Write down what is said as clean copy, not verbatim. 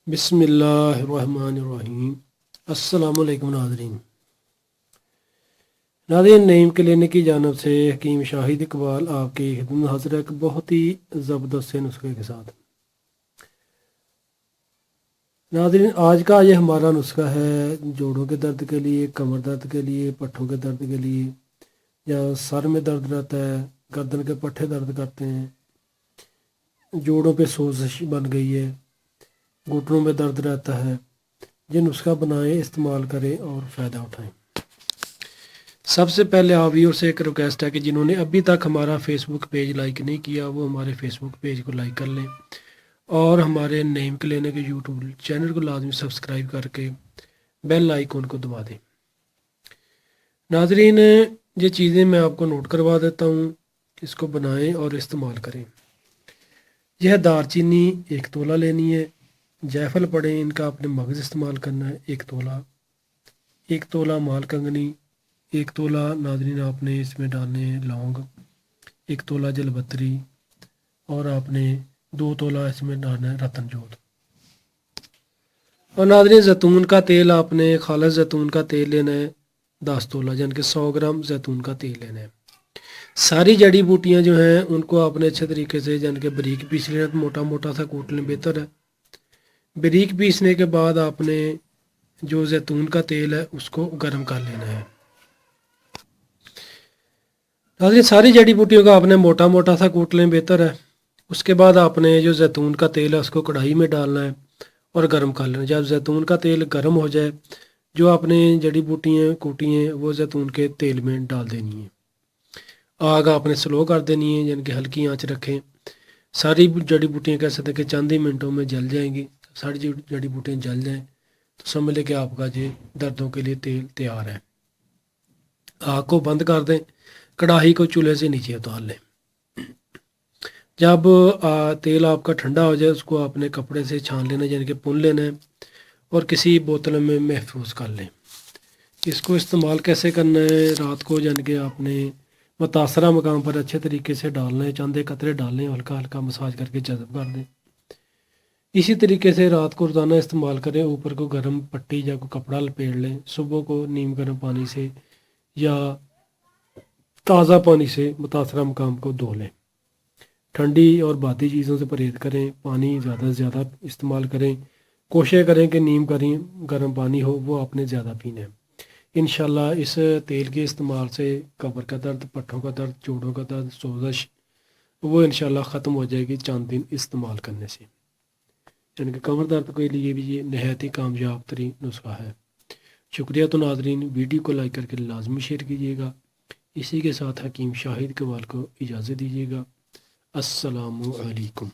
بسم اللہ الرحمن الرحیم۔ السلام علیکم ناظرین، نعیم کلینک کی جانب سے حکیم شاہد اقبال آپ کی خدمت میں حاضر ہے ایک بہت ہی زبردست سے نسخے کے ساتھ۔ ناظرین، آج کا یہ ہمارا نسخہ ہے جوڑوں کے درد کے لیے، کمر درد کے لیے، پٹھوں کے درد کے لیے، یا سر میں درد رہتا ہے، گردن کے پٹھے درد کرتے ہیں، جوڑوں پہ سوزش بن گئی ہے، گھٹنوں میں درد رہتا ہے، یہ نسخہ بنائیں، استعمال کریں اور فائدہ اٹھائیں۔ سب سے پہلے آپ ویور سے ایک ریکویسٹ ہے کہ جنہوں نے ابھی تک ہمارا فیس بک پیج لائک نہیں کیا وہ ہمارے فیس بک پیج کو لائک کر لیں اور ہمارے نعیم کلینک یوٹیوب چینل کو لازمی سبسکرائب کر کے بیل آئیکن کو دبا دیں۔ ناظرین، یہ چیزیں میں آپ کو نوٹ کروا دیتا ہوں، اس کو بنائیں اور استعمال کریں۔ یہ دار چینی 1 تولہ لینی ہے، جائفل پڑیں ان کا اپنے مغز استعمال کرنا ہے 1 تولہ، 1 تولہ مال کنگنی، 1 تولہ ناظرین آپ نے اس میں ڈالنے ہیں لونگ، 1 تولہ جل بتری، اور آپ نے 2 تولہ اس میں ڈالنا ہے رتن جوت۔ اور ناظرین، زیتون کا تیل آپ نے خالص زیتون کا تیل لینا ہے 10 تولہ، یعنی کہ 100 گرام زیتون کا تیل لینا ہے۔ ساری جڑی بوٹیاں جو ہیں ان کو آپ نے اچھے طریقے سے یعنی کہ باریک پیس لینا، موٹا موٹا سا کوٹ لیں بہتر ہے۔ باریک پیسنے کے بعد آپ نے جو زیتون کا تیل ہے اس کو گرم کر لینا ہے۔ ناظرین، ساری جڑی بوٹیوں کا آپ نے موٹا موٹا سا کوٹ لیں بہتر ہے۔ اس کے بعد آپ نے جو زیتون کا تیل ہے اس کو کڑھائی میں ڈالنا ہے اور گرم کر لینا ہے۔ جب زیتون کا تیل گرم ہو جائے جو آپ نے جڑی بوٹیاں کوٹی ہیں وہ زیتون کے تیل میں ڈال دینی ہے۔ آگ آپ نے سلو کر دینی ہے، یعنی کہ ہلکی آنچ رکھیں۔ ساری جڑی بوٹیاں کہہ سکتے ہیں کہ چند ہی منٹوں میں جل جائیں گی۔ ساری جڑی بوٹیاں جل جائیں تو سمجھ لیں کہ آپ کا یہ دردوں کے لیے تیل تیار ہے۔ آگ کو بند کر دیں، کڑاہی کو چولہے سے نیچے اتار لیں۔ جب تیل آپ کا ٹھنڈا ہو جائے اس کو آپ نے کپڑے سے چھان لینا، یعنی کہ پن لینا ہے اور کسی بوتل میں محفوظ کر لیں۔ اس کو استعمال کیسے کرنا ہے؟ رات کو یعنی کہ آپ نے متاثرہ مقام پر اچھے طریقے سے ڈالنا ہے، چند قطرے ڈالیں، ہلکا ہلکا مساج کر کے جذب کر دیں۔ اسی طریقے سے رات کو روزانہ استعمال کریں۔ اوپر کو گرم پٹی یا کوئی کپڑا لپیٹ لیں، صبح کو نیم گرم پانی سے یا تازہ پانی سے متاثرہ مقام کو دھو لیں۔ ٹھنڈی اور بھاتی چیزوں سے پرہیز کریں، پانی زیادہ سے زیادہ استعمال کریں، کوشش کریں کہ نیم گرم پانی ہو وہ آپ نے زیادہ پینا ہے۔ انشاءاللہ اس تیل کے استعمال سے کمر کا درد، پٹھوں کا درد، جوڑوں کا درد، سوزش وہ انشاءاللہ ختم ہو جائے گی چند دن استعمال کرنے سے۔ یعنی کہ کمر درد کے لیے بھی یہ نہایت ہی کامیاب ترین نسخہ ہے۔ شکریہ۔ تو ناظرین، ویڈیو کو لائک کر کے لازمی شیئر کیجیے گا۔ اسی کے ساتھ حکیم شاہد اقبال کو اجازت دیجیے گا۔ السلام علیکم۔